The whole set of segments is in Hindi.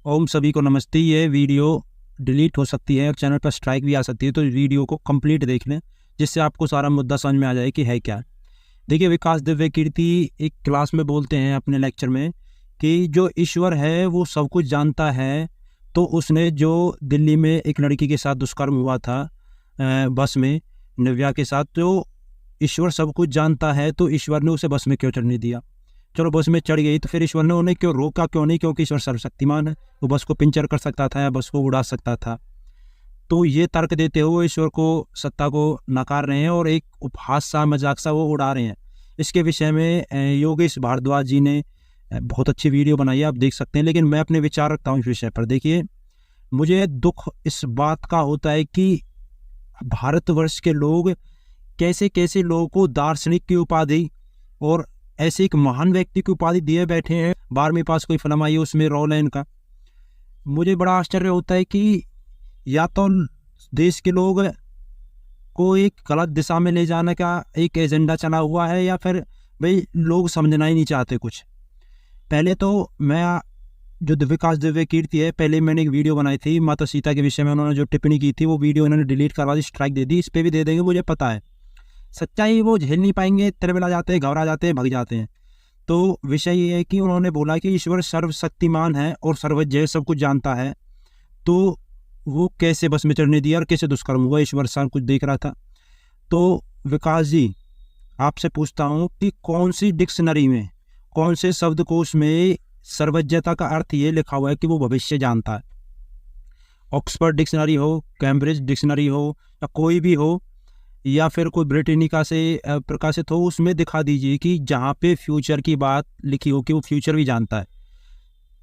ओम सभी को नमस्ते। ये वीडियो डिलीट हो सकती है और चैनल पर स्ट्राइक भी आ सकती है, तो वीडियो को कंप्लीट देख लें जिससे आपको सारा मुद्दा समझ में आ जाए कि है क्या। देखिए, विकास दिव्य कीर्ति एक क्लास में बोलते हैं अपने लेक्चर में कि जो ईश्वर है वो सब कुछ जानता है। तो उसने जो दिल्ली में एक लड़की के साथ दुष्कर्म हुआ था बस में, निव्या के साथ, तो ईश्वर सब कुछ जानता है, तो ईश्वर ने उसे बस में क्यों चढ़ने दिया? चलो बस में चढ़ गई तो फिर ईश्वर ने उन्हें क्यों रोका? क्यों नहीं? क्योंकि ईश्वर सर्वशक्तिमान है, वो बस को पंचर कर सकता था या बस को उड़ा सकता था। तो ये तर्क देते हुए ईश्वर को, सत्ता को नकार रहे हैं और एक उपहास सा, मजाक सा वो उड़ा रहे हैं। इसके विषय में योगेश भारद्वाज जी ने बहुत अच्छी वीडियो बनाई है, आप देख सकते हैं। लेकिन मैं अपने विचार रखता हूँ इस विषय पर। देखिए, मुझे दुख इस बात का होता है कि भारतवर्ष के लोग कैसे कैसे लोगों को दार्शनिक की उपाधि और ऐसे एक महान व्यक्ति की उपाधि दिए बैठे हैं। 12वीं पास कोई फिल्म आई है, उसमें रोल है इनका। मुझे बड़ा आश्चर्य होता है कि या तो देश के लोग को एक गलत दिशा में ले जाने का एक एजेंडा चला हुआ है, या फिर भाई लोग समझना ही नहीं चाहते कुछ। पहले तो मैं जो विकास दिव्य कीर्ति है, पहले मैंने एक वीडियो बनाई थी माता सीता के विषय में, उन्होंने जो टिप्पणी की थी वो वीडियो इन्होंने डिलीट करवा दी, स्ट्राइक दे दी। इस पर भी दे देंगे, मुझे पता है। सच्चाई वो झेल नहीं पाएंगे, तिरमिला जाते हैं, घबरा जाते हैं, भग जाते हैं। तो विषय ये है कि उन्होंने बोला कि ईश्वर सर्वशक्तिमान है और सर्वज्ञ, सब कुछ जानता है, तो वो कैसे बस में चढ़ने दिया और कैसे दुष्कर्म हुआ? ईश्वर सब कुछ देख रहा था। तो विकास जी, आपसे पूछता हूँ कि कौन सी डिक्शनरी में, कौन से शब्दकोश में सर्वज्ञता का अर्थ ये लिखा हुआ है कि वो भविष्य जानता है? ऑक्सफोर्ड डिक्शनरी हो, कैम्ब्रिज डिक्शनरी हो, या कोई भी हो, या फिर कोई ब्रिटेनिका से प्रकाशित हो, उसमें दिखा दीजिए कि जहाँ पे फ्यूचर की बात लिखी हो कि वो फ्यूचर भी जानता है,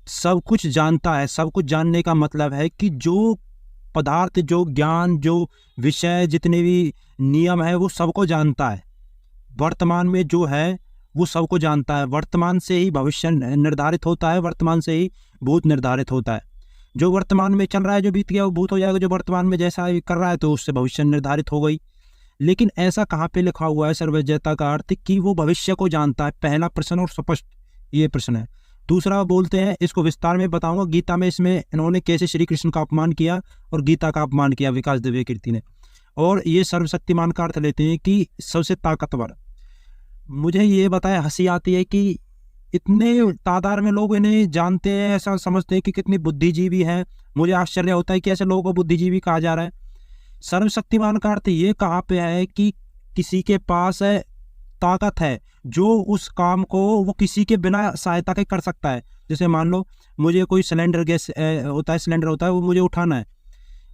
सब कुछ जानता है। सब कुछ जानने का मतलब है कि जो पदार्थ, जो ज्ञान, जो विषय, जितने भी नियम है, वो सबको जानता है। वर्तमान में जो है वो सबको जानता है। वर्तमान से ही भविष्य निर्धारित होता है, वर्तमान से ही भूत निर्धारित होता है। जो वर्तमान में चल रहा है, जो बीत गया वो भूत हो जाएगा। जो वर्तमान में जैसा कर रहा है तो उससे भविष्य निर्धारित हो गई। लेकिन ऐसा कहाँ पे लिखा हुआ है सर्वज्ञता का अर्थ कि वो भविष्य को जानता है? पहला प्रश्न और स्पष्ट ये प्रश्न है। दूसरा बोलते हैं, इसको विस्तार में बताऊंगा, गीता में इसमें इन्होंने कैसे श्री कृष्ण का अपमान किया और गीता का अपमान किया विकास दिव्य कीर्ति ने। और ये सर्वशक्तिमान का अर्थ लेते हैं कि सबसे ताकतवर। मुझे ये बताया, हंसी आती है कि इतने तादाद में लोग इन्हें जानते हैं, ऐसा समझते हैं कि कितनी बुद्धिजीवी है। मुझे आश्चर्य होता है कि ऐसे लोगों को बुद्धिजीवी कहा जा रहा है। सर्वशक्तिमान का अर्थ ये कहाँ पे है कि किसी के पास है ताकत है जो उस काम को वो किसी के बिना सहायता के कर सकता है। जैसे मान लो मुझे कोई सिलेंडर गैस सिलेंडर होता है, वो मुझे उठाना है,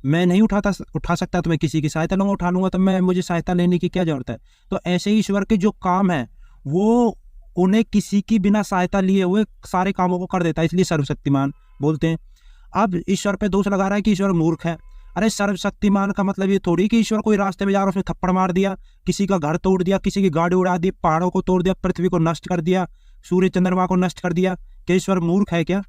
मैं नहीं उठा सकता, तो मैं किसी की सहायता लूँगा, उठा लूँगा, तो मैं मुझे सहायता लेने की क्या जरूरत है? तो ऐसे ही ईश्वर के जो काम है वो उन्हें किसी की बिना सहायता लिए हुए सारे कामों को कर देता है, इसलिए सर्वशक्तिमान बोलते हैं। अब ईश्वर पे दोष लगा रहा है कि ईश्वर मूर्ख है। अरे सर्वशक्तिमान का मतलब ये थोड़ी कि ईश्वर कोई रास्ते में जा रहा, उसने थप्पड़ मार दिया, किसी का घर तोड़ दिया, किसी की गाड़ी उड़ा दी, पहाड़ों को तोड़ दिया, पृथ्वी को नष्ट कर दिया, सूर्य चंद्रमा को नष्ट कर दिया। क्या ईश्वर मूर्ख है क्या?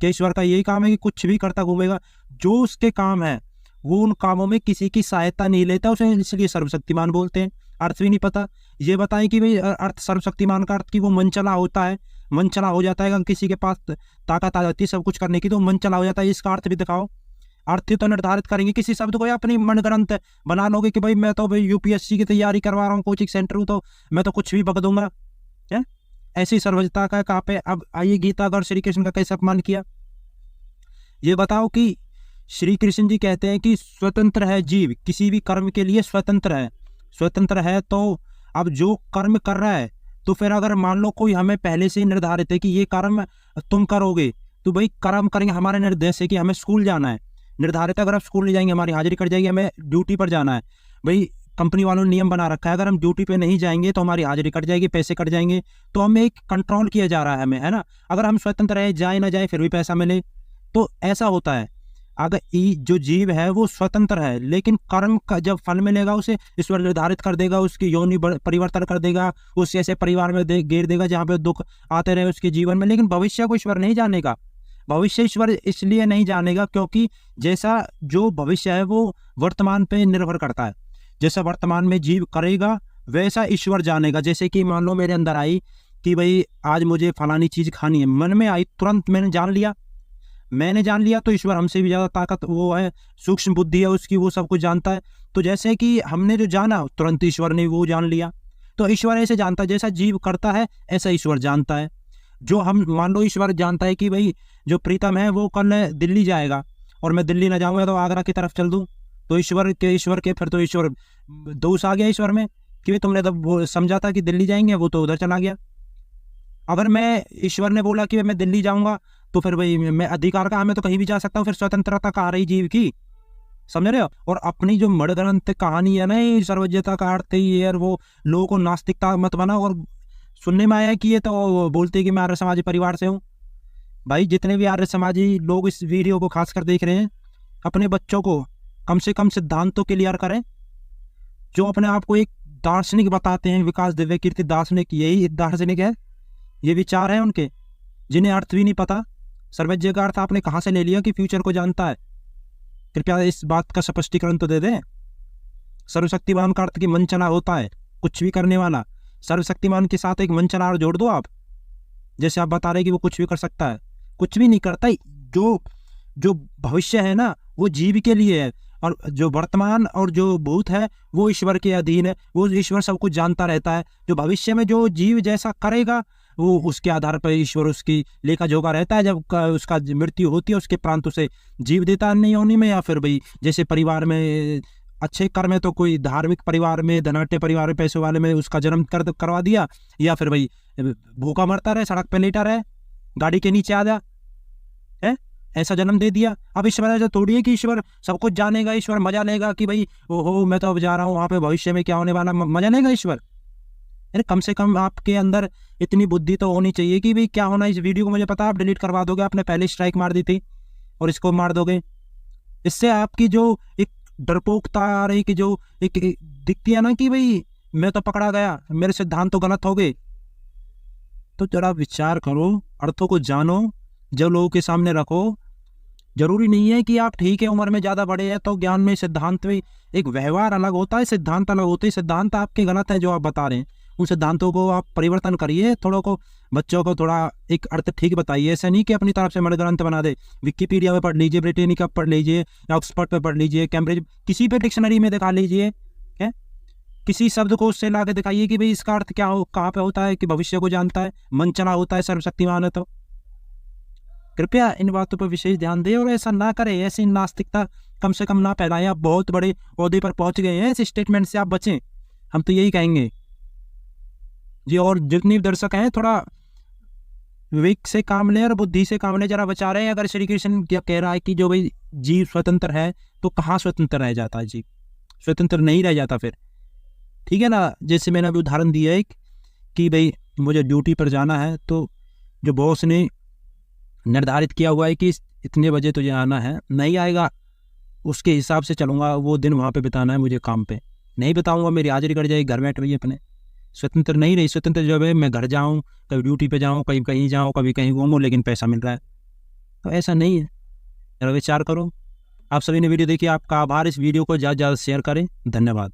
क्या ईश्वर का यही काम है कि कुछ भी करता घूमेगा? जो उसके काम है वो उन कामों में किसी की सहायता नहीं लेता, उसे इसलिए सर्वशक्तिमान बोलते हैं। अर्थ भी नहीं पता। ये बताएं कि भाई अर्थ सर्वशक्तिमान का अर्थ कि वो मनचला होता है, मनचला हो जाता है। अगर किसी के पास ताकत आ जाती है सब कुछ करने की तो मनचला हो जाता है, इसका अर्थ भी दिखाओ। अर्थ तो निर्धारित करेंगे किसी शब्द को, या अपनी मनगढ़ंत बना लोगे कि भाई मैं तो भाई यूपीएससी की तैयारी करवा रहा हूँ, कोचिंग सेंटर हूँ, तो मैं तो कुछ भी बक दूंगा। है ऐसी सर्वज्ञता का कहाँ पे? अब आइए, गीता और श्री कृष्ण का कैसे अपमान किया ये बताओ। कि श्री कृष्ण जी कहते हैं कि स्वतंत्र है जीव, किसी भी कर्म के लिए स्वतंत्र है। स्वतंत्र है तो अब जो कर्म कर रहा है, तो फिर अगर मान लो कोई हमें पहले से ही निर्धारित है कि ये कर्म तुम करोगे, तो भाई कर्म करेंगे। हमारे निर्देश है कि हमें स्कूल जाना है, निर्धारित है। अगर आप स्कूल नहीं जाएंगे हमारी हाजिरी कट जाएगी, हमें ड्यूटी पर जाना है। भाई कंपनी वालों ने नियम बना रखा है, अगर हम ड्यूटी पे नहीं जाएंगे तो हमारी हाजिरी कट जाएगी, पैसे कट जाएंगे। तो हमें एक कंट्रोल किया जा रहा है हमें, है ना? अगर हम स्वतंत्र रहे, जाए ना जाए फिर भी पैसा मिले, तो ऐसा होता है। अगर जो जीव है वो स्वतंत्र है, लेकिन कर्म का जब फल मिलेगा उसे ईश्वर निर्धारित कर देगा, उसकी योनि परिवर्तन कर देगा, उस ऐसे परिवार में घेर देगा जहाँ पे दुख आते रहे उसके जीवन में। लेकिन भविष्य को ईश्वर नहीं जानेगा। भविष्य ईश्वर इसलिए नहीं जानेगा क्योंकि जैसा जो भविष्य है वो वर्तमान पे निर्भर करता है। जैसा वर्तमान में जीव करेगा वैसा ईश्वर जानेगा। जैसे कि मान लो मेरे अंदर आई कि भाई आज मुझे फलानी चीज़ खानी है, मन में आई, तुरंत मैंने जान लिया। मैंने जान लिया तो ईश्वर हमसे भी ज़्यादा ताकत वो है, सूक्ष्म बुद्धि है उसकी, वो सब कुछ जानता है। तो जैसे कि हमने जो जाना तुरंत ईश्वर ने वो जान लिया। तो ईश्वर ऐसे जानता है, जैसा जीव करता है ऐसा ईश्वर जानता है। जो हम मान लो ईश्वर जानता है कि भाई जो प्रीतम है वो कल दिल्ली जाएगा और मैं दिल्ली ना जाऊँगा तो आगरा की तरफ चल दूँ, तो ईश्वर के फिर तो ईश्वर दोष आ गया ईश्वर में कि भाई तुमने तब वो समझा था कि दिल्ली जाएंगे, वो तो उधर चला गया। अगर मैं ईश्वर ने बोला कि मैं दिल्ली जाऊँगा तो फिर भाई मैं अधिकार कहाँ, मैं तो कहीं भी जा सकता हूँ, फिर स्वतंत्रता कहाँ रही जीव की, समझ रहे हो। और अपनी जो मणग्रंथ कहानी है ना, ये सर्वज्ञता का अर्थ ही है, और वो लोगों को नास्तिकता मत बनाओ। और सुनने में आया कि ये तो बोलते कि मैं आर्य समाजी परिवार से हूँ। भाई जितने भी आर्य समाजी लोग इस वीडियो को खासकर देख रहे हैं, अपने बच्चों को कम से कम सिद्धांतों क्लियर करें। जो अपने आप को एक दार्शनिक बताते हैं, विकास दिव्य कीर्ति दार्शनिक, यही एक दार्शनिक है, ये विचार है उनके, जिन्हें अर्थ भी नहीं पता। सर्वज्ञ का अर्थ आपने कहाँ से ले लिया कि फ्यूचर को जानता है? कृपया इस बात का स्पष्टीकरण तो दे दें। सर्वशक्तिमान का अर्थ की मंचना होता है, कुछ भी करने वाला। सर्वशक्तिमान के साथ एक मंचना और जोड़ दो आप, जैसे आप बता रहे कि वो कुछ भी कर सकता है, कुछ भी नहीं करता। जो भविष्य है ना वो जीव के लिए है, और जो वर्तमान और जो भूत है वो ईश्वर के अधीन है। वो ईश्वर सब कुछ जानता रहता है। जो भविष्य में जो जीव जैसा करेगा वो उसके आधार पर ईश्वर उसकी लेखा जोखा रहता है। जब उसका मृत्यु होती है उसके प्रांत उसे जीव देता है नहीं होने में, या फिर भाई जैसे परिवार में अच्छे कर्म है तो कोई धार्मिक परिवार में, धनाट्य परिवार में, पैसे वाले में उसका जन्म करवा दिया, या फिर भाई भूखा मरता रहे, सड़क पे लेटा रहे, गाड़ी के नीचे आ जा है, ऐसा जन्म दे दिया। अब ईश्वर ऐसा थोड़ी है कि ईश्वर सब कुछ जानेगा, ईश्वर मजा लेगा कि भाई ओहो मैं तो अब जा रहा हूँ वहाँ पे भविष्य में क्या होने वाला, मजा लेगा ईश्वर। अरे कम से कम आपके अंदर इतनी बुद्धि तो होनी चाहिए कि भाई क्या होना। इस वीडियो को मुझे पता आप डिलीट करवा दोगे, आपने पहले स्ट्राइक मार दी थी और इसको मार दोगे। इससे आपकी जो एक डरपोकता आ रही कि जो एक दिखती है ना कि भाई मैं तो पकड़ा गया, मेरे सिद्धांत तो गलत हो गए। तो जरा विचार करो, अर्थों को जानो, जो लोगों के सामने रखो। जरूरी नहीं है कि आप ठीक है उम्र में ज़्यादा बड़े हैं तो ज्ञान में, सिद्धांत में एक व्यवहार अलग होता है, सिद्धांत अलग होते हैं। सिद्धांत आपके गलत है जो आप बता रहे हैं, उन सिद्धांतों को आप परिवर्तन करिए। थोड़ा को बच्चों को थोड़ा एक अर्थ ठीक बताइए। ऐसा नहीं कि अपनी तरफ से मणग्रंथ बना दे। विकिपीडिया में पढ़ लीजिए, ब्रिटेनिका पढ़ लीजिए, या ऑक्सफोर्ड पे पढ़ लीजिए, कैम्ब्रिज, किसी पे डिक्शनरी में दिखा लीजिए, है किसी शब्द को उससे ला के दिखाइए कि भाई इसका अर्थ क्या हो, कहाँ पे होता है कि भविष्य को जानता है, मंचना होता है, सर्वशक्तिमान है। तो कृपया इन बातों पर विशेष ध्यान दें और ऐसा ना करें। ऐसी नास्तिकता कम से कम ना फैलाएं। आप बहुत बड़े ओहदे पर पहुंच गए हैं, इस स्टेटमेंट से आप बचें, हम तो यही कहेंगे जी। और जितने भी दर्शक हैं थोड़ा विवेक से काम लें और बुद्धि से काम लें, जरा बचा रहे हैं। अगर श्री कृष्ण क्या कह रहा है कि जो भाई जीव स्वतंत्र है तो कहाँ स्वतंत्र रह जाता है जीव, स्वतंत्र नहीं रह जाता फिर, ठीक है ना। जैसे मैंने अभी उदाहरण दिया है कि भाई मुझे ड्यूटी पर जाना है, तो जो बॉस ने निर्धारित किया हुआ है कि इतने बजे तुझे आना है, नहीं आएगा उसके हिसाब से चलूँगा, वो दिन वहाँ पे बिताना है मुझे, काम पे नहीं बिताऊँगा, मेरी हाजिरी कट जाएगी, घर बैठ रही है अपने। स्वतंत्र नहीं रही। स्वतंत्र जब है मैं घर जाऊँ, कभी ड्यूटी पे जाऊँ, कहीं कहीं जाऊँ, कभी कहीं घूमूँ, लेकिन पैसा मिल रहा है, तो ऐसा नहीं है। जरा विचार करो। आप सभी ने वीडियो देखी, आपका आभार। इस वीडियो को ज़्यादा से ज़्यादा शेयर करें। धन्यवाद।